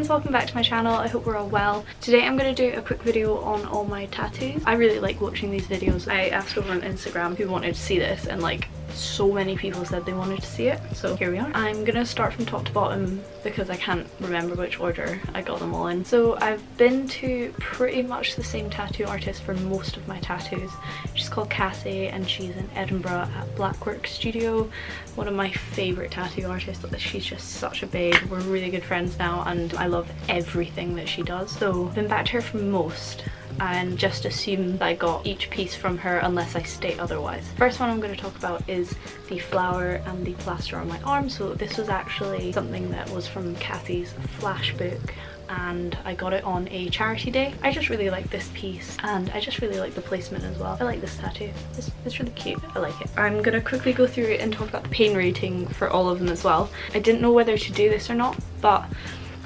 friends, welcome back to my channel. I hope we're all well. Today I'm going to do a quick video on all my tattoos. I really like watching these videos. I asked over on Instagram who wanted to see this, and like so many people said they wanted to see it, so here we are. I'm gonna start from top to bottom because I can't remember which order I got them all in. So I've been to pretty much the same tattoo artist for most of my tattoos. She's called Cassie and she's in Edinburgh at Blackwork Studio. One of my favourite tattoo artists. She's just such a babe. We're really good friends now and I love everything that she does. So I've been back to her for most and just assume that I got each piece from her unless I state otherwise. First one I'm going to talk about is the flower and the plaster on my arm. So this was actually something that was from Cassie's flash book and I got it on a charity day. I just really like this piece and I just really like the placement as well. I like this tattoo. It's really cute. I like it. I'm gonna quickly go through it and talk about the pain rating for all of them as well. I didn't know whether to do this or not, but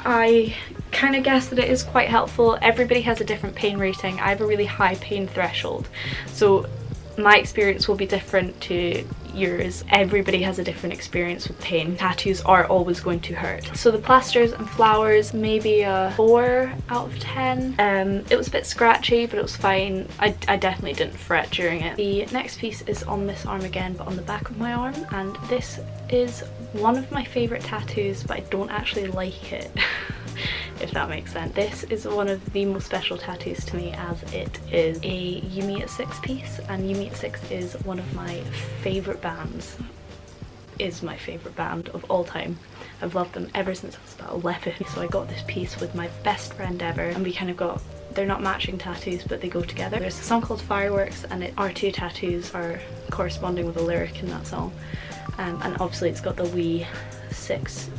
I kind of guess that it is quite helpful. Everybody has a different pain rating. I have a really high pain threshold, so my experience will be different to yours. Everybody has a different experience with pain. Tattoos are always going to hurt. So the plasters and flowers, maybe a 4 out of 10. It was a bit scratchy, but it was fine. I definitely didn't fret during it. The next piece is on this arm again, but on the back of my arm, and this is one of my favourite tattoos, but I don't actually like it. If that makes sense. This is one of the most special tattoos to me as it is a You Me at 6 piece, and You Me at 6 is one of my favourite bands. Is my favourite band of all time. I've loved them ever since I was about 11. So I got this piece with my best friend ever and we kind of got, they're not matching tattoos but they go together. There's a song called Fireworks and our two tattoos are corresponding with a lyric in that song. And obviously it's got the We 6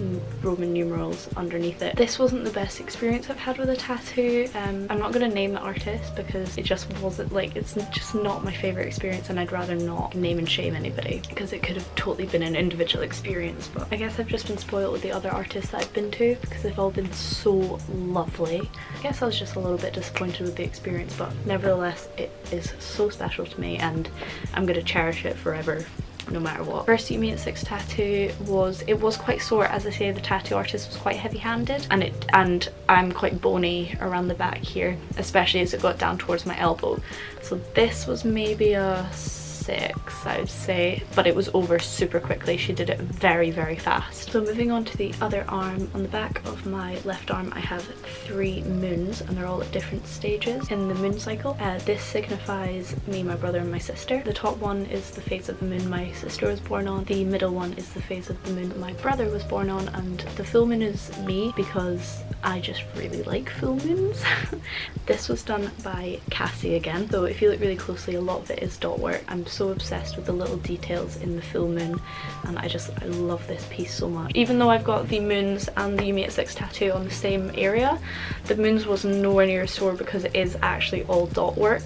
Roman numerals underneath it. This wasn't the best experience I've had with a tattoo. I'm not going to name the artist because it just wasn't, like, it's just not my favourite experience, and I'd rather not name and shame anybody because it could have totally been an individual experience. But I guess I've just been spoiled with the other artists that I've been to because they've all been so lovely. I guess I was just a little bit disappointed with the experience, but nevertheless it is so special to me and I'm going to cherish it forever, no matter what. First You Me at 6 tattoo was quite sore. As I say, the tattoo artist was quite heavy-handed and I'm quite bony around the back here, especially as it got down towards my elbow. So this was maybe a 6, I would say, but it was over super quickly. She did it very, very fast. So moving on to the other arm, on the back of my left arm I have 3 moons and they're all at different stages in the moon cycle. This signifies me, my brother and my sister. The top one is the phase of the moon my sister was born on, the middle one is the phase of the moon my brother was born on, and the full moon is me because I just really like full moons. This was done by Cassie again, so if you look really closely a lot of it is dot work. I'm so obsessed with the little details in the full moon and I love this piece so much. Even though I've got the moons and the You Me at 6 tattoo on the same area, the moons was nowhere near as sore because it is actually all dot work,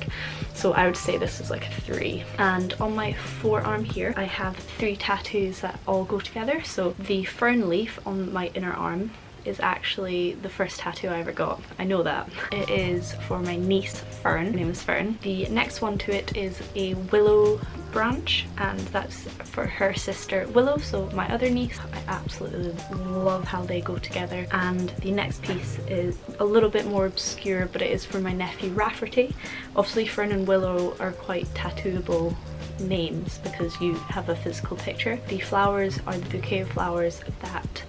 so I would say this is like a 3. And on my forearm here I have 3 tattoos that all go together. So the fern leaf on my inner arm is actually the first tattoo I ever got. I know that. It is for my niece Fern. Her name is Fern. The next one to it is a willow branch and that's for her sister Willow, so my other niece. I absolutely love how they go together. And the next piece is a little bit more obscure, but it is for my nephew Rafferty. Obviously Fern and Willow are quite tattooable names because you have a physical picture. The flowers are the bouquet of flowers that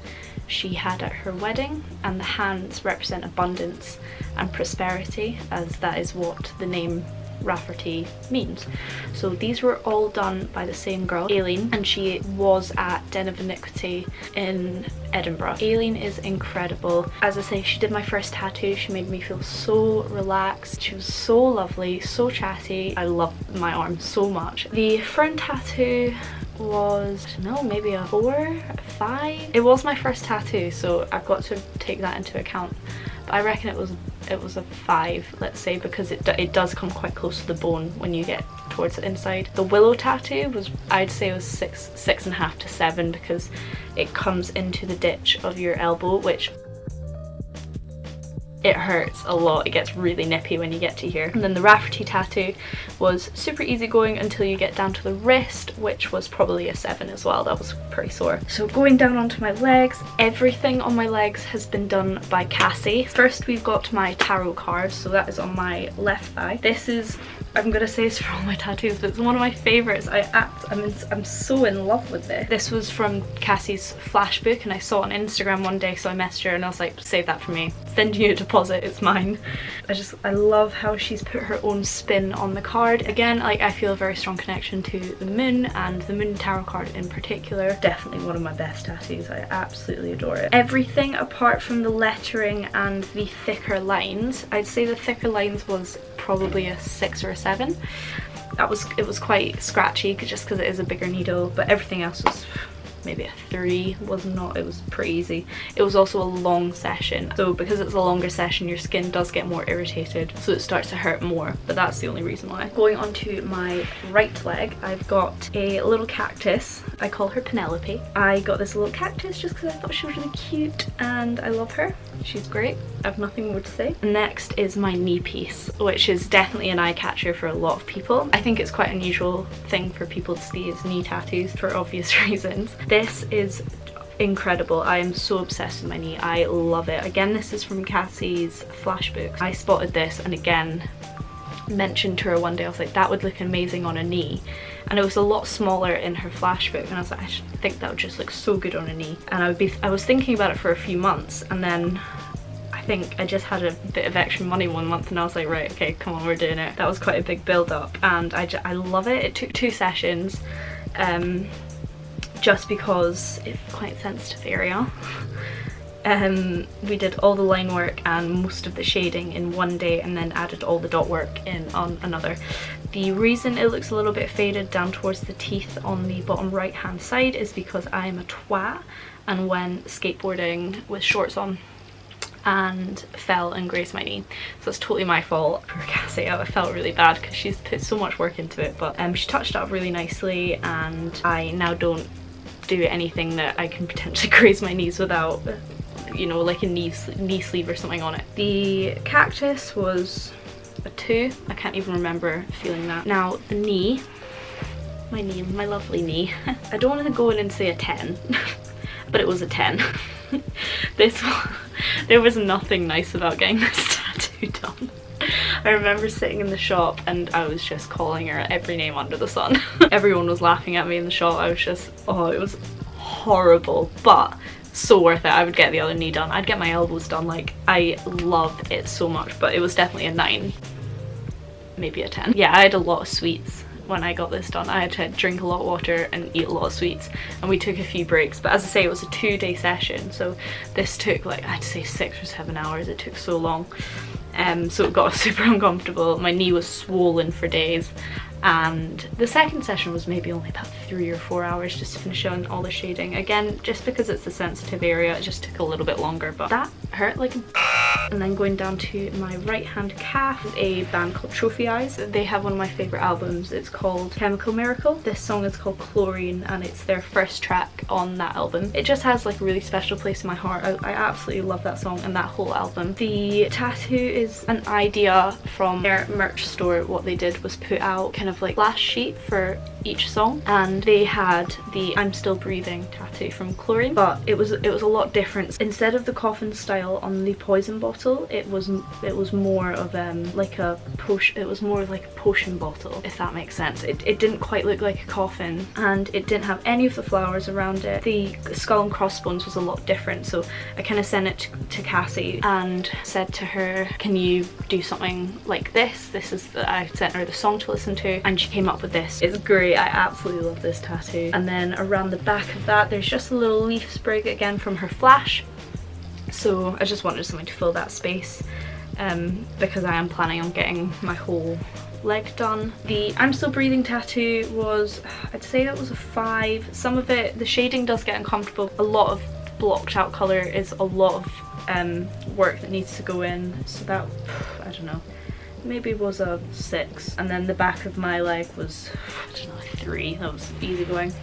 she had at her wedding, and the hands represent abundance and prosperity, as that is what the name Rafferty means. So these were all done by the same girl, Aileen, and she was at Den of Iniquity in Edinburgh. Aileen is incredible. As I say, she did my first tattoo. She made me feel so relaxed. She was so lovely, so chatty. I love my arm so much. The front tattoo was, I don't know, maybe a 4, 5. It was my first tattoo, so I've got to take that into account. But I reckon it was a 5, let's say, because it does come quite close to the bone when you get towards the inside. The willow tattoo was, I'd say it was 6.5 to 7 because it comes into the ditch of your elbow, which it hurts a lot. It gets really nippy when you get to here. And then the Rafferty tattoo was super easy going until you get down to the wrist, which was probably a 7 as well. That was pretty sore. So going down onto my legs, everything on my legs has been done by Cassie. First we've got my tarot card, so that is on my left thigh. This is, I'm gonna say it's for all my tattoos, but it's one of my favorites. I'm so in love with this. This was from Cassie's flash book, and I saw it on Instagram one day, so I messaged her and I was like, save that for me. Send you a deposit, it's mine. I love how she's put her own spin on the card. Again, like, I feel a very strong connection to the moon, and the moon tarot card in particular. Definitely one of my best tattoos. I absolutely adore it. Everything apart from the lettering and the thicker lines, I'd say the thicker lines was probably a 6 or a 7. It was quite scratchy just because it is a bigger needle, but everything else was maybe a 3. It was pretty easy. It was also a long session, so because it's a longer session your skin does get more irritated, so it starts to hurt more, but that's the only reason why. Going on to my right leg, I've got a little cactus. I call her Penelope. I got this little cactus just because I thought she was really cute and I love her. She's great. I have nothing more to say. Next is my knee piece, which is definitely an eye catcher for a lot of people. I think it's quite an unusual thing for people to see as knee tattoos for obvious reasons. This is incredible. I am so obsessed with my knee. I love it. Again, this is from Cassie's flash book. I spotted this and again mentioned to her one day, I was like, that would look amazing on a knee. And it was a lot smaller in her flash book, and I was like, I think that would just look so good on a knee. And I was thinking about it for a few months, and then I think I just had a bit of extra money one month and I was like, right, okay, come on, we're doing it. That was quite a big build up, and I love it. It took 2 sessions, just because it's quite a sensitive area. We did all the line work and most of the shading in one day, and then added all the dot work in on another. The reason it looks a little bit faded down towards the teeth on the bottom right hand side is because I am a twat and went skateboarding with shorts on and fell and grazed my knee. So it's totally my fault. Poor Cassie, I felt really bad because she's put so much work into it, but she touched it up really nicely, and I now don't do anything that I can potentially graze my knees without, you know, like a knee sleeve or something on it. The cactus was a 2. I can't even remember feeling that. Now the knee, my lovely knee. I don't want to go in and say a 10, but it was a 10. There was nothing nice about getting this tattoo done. I remember sitting in the shop and I was just calling her every name under the sun. Everyone was laughing at me in the shop. I was just, oh, it was horrible, but so worth it. I would get the other knee done. I'd get my elbows done. Like, I love it so much, but it was definitely a 9, maybe a 10. Yeah, I had a lot of sweets when I got this done. I had to drink a lot of water and eat a lot of sweets, and we took a few breaks, but as I say, it was a 2-day session, so this took, like, I'd say 6 or 7 hours. It took so long, so it got super uncomfortable. My knee was swollen for days, and the second session was maybe only about 3 or 4 hours just to finish on all the shading. Again, just because it's a sensitive area, it just took a little bit longer, but that hurt like a. And then going down to my right hand calf, a band called Trophy Eyes. They have one of my favourite albums. It's called Chemical Miracle. This song is called Chlorine, and it's their first track on that album. It just has like a really special place in my heart. I absolutely love that song and that whole album. The tattoo is an idea from their merch store. What they did was put out kind of like splash sheet for each song, and they had the I'm Still Breathing tattoo from Chlorine, but it was a lot different. Instead of the coffin style on the poison bottle, it was more of like a potion. It was more like a potion bottle, if that makes sense. It didn't quite look like a coffin, and it didn't have any of the flowers around it. The skull and crossbones was a lot different, so I kind of sent it to Cassie and said to her, can you do something like this? I sent her the song to listen to, and she came up with this. It's great. I absolutely love this tattoo. And then around the back of that, there's just a little leaf sprig again from her flash. So I just wanted something to fill that space, because I am planning on getting my whole leg done. The I'm Still Breathing tattoo was, I'd say that was a 5. Some of it, the shading does get uncomfortable. A lot of blocked out colour is a lot of work that needs to go in, so that, I don't know, maybe was a 6. And then the back of my leg was, I don't know, a 3. That was easy going.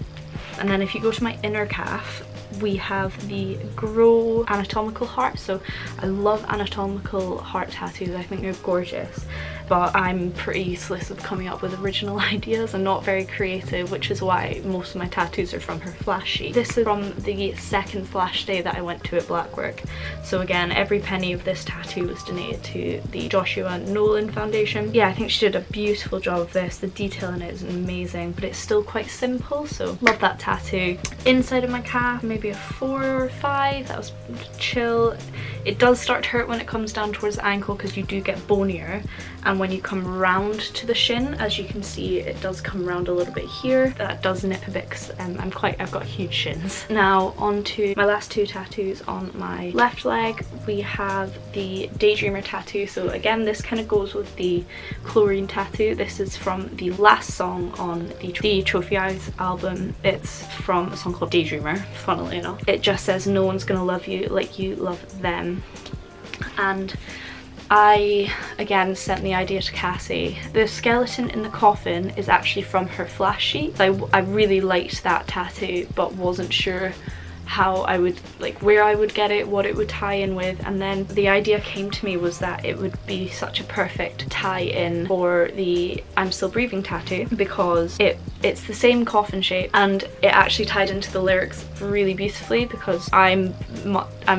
And then if you go to my inner calf, we have the Grow anatomical heart. So I love anatomical heart tattoos, I think they're gorgeous, but I'm pretty useless with coming up with original ideas and not very creative, which is why most of my tattoos are from her flash sheet. This is from the second flash day that I went to at Blackwork. So again, every penny of this tattoo was donated to the Joshua Nolan Foundation. Yeah, I think she did a beautiful job of this. The detail in it is amazing, but it's still quite simple, so love that tattoo. Inside of my calf, maybe a 4 or 5. That was chill. It does start to hurt when it comes down towards the ankle because you do get bonier, and when you come round to the shin, as you can see, it does come round a little bit here. That does nip a bit because I've got huge shins. Now on to my last 2 tattoos on my left leg. We have the Daydreamer tattoo. So again, this kind of goes with the chlorine tattoo. This is from the last song on the Trophy Eyes album. It's from a song called Daydreamer, funnily enough. It just says, "No one's gonna love you like you love them." And I, again, sent the idea to Cassie. The skeleton in the coffin is actually from her flash sheet. I really liked that tattoo, but wasn't sure how I would, like, where I would get it, what it would tie in with, and then the idea came to me was that it would be such a perfect tie-in for the I'm Still Breathing tattoo, because it's the same coffin shape and it actually tied into the lyrics really beautifully, because I'm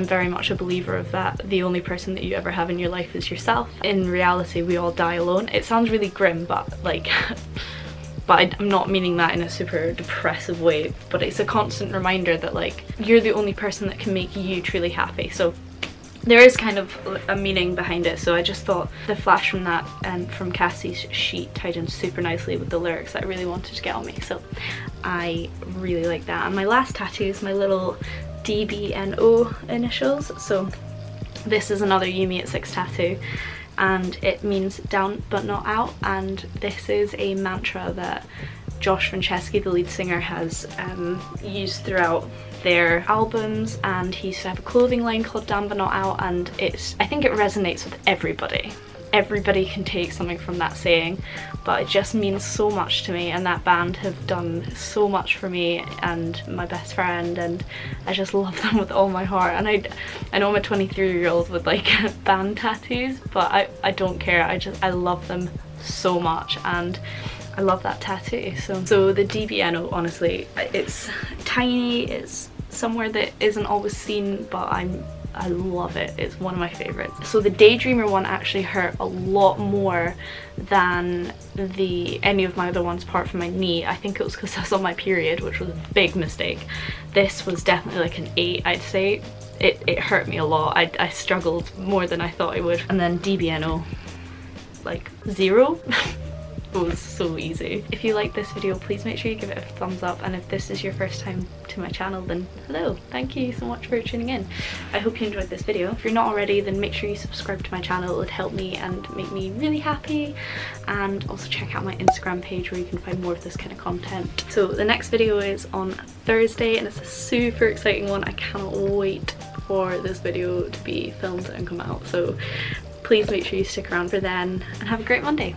very much a believer of that. The only person that you ever have in your life is yourself. In reality, we all die alone. It sounds really grim, but like but I'm not meaning that in a super depressive way, but it's a constant reminder that like you're the only person that can make you truly happy. So there is kind of a meaning behind it, so I just thought the flash from that and from Cassie's sheet tied in super nicely with the lyrics that I really wanted to get on me, so I really like that. And my last tattoo is my little DBNO initials. So this is another You Me at 6 tattoo, and it means down but not out, and this is a mantra that Josh Franceschi, the lead singer, has used throughout their albums, and he used to have a clothing line called Down But Not Out, and I think it resonates with everybody. Everybody can take something from that saying, but it just means so much to me, and that band have done so much for me and my best friend, and I just love them with all my heart. And I know I'm a 23-year-old with like band tattoos, but I don't care. I love them so much, and I love that tattoo. So the DBNO, honestly, it's tiny, it's somewhere that isn't always seen, but I love it. It's one of my favorites. So the Daydreamer one actually hurt a lot more than any of my other ones apart from my knee. I think it was because I was on my period, which was a big mistake. This was definitely like an 8, I'd say. It hurt me a lot. I struggled more than I thought I would. And then DBNO, like 0. It was so easy. If you like this video, please make sure you give it a thumbs up, and if this is your first time to my channel, then hello, thank you so much for tuning in. I hope you enjoyed this video. If you're not already, then make sure you subscribe to my channel. It would help me and make me really happy, and also check out my Instagram page where you can find more of this kind of content. So the next video is on Thursday, and it's a super exciting one. I cannot wait for this video to be filmed and come out, so please make sure you stick around for then, and have a great Monday.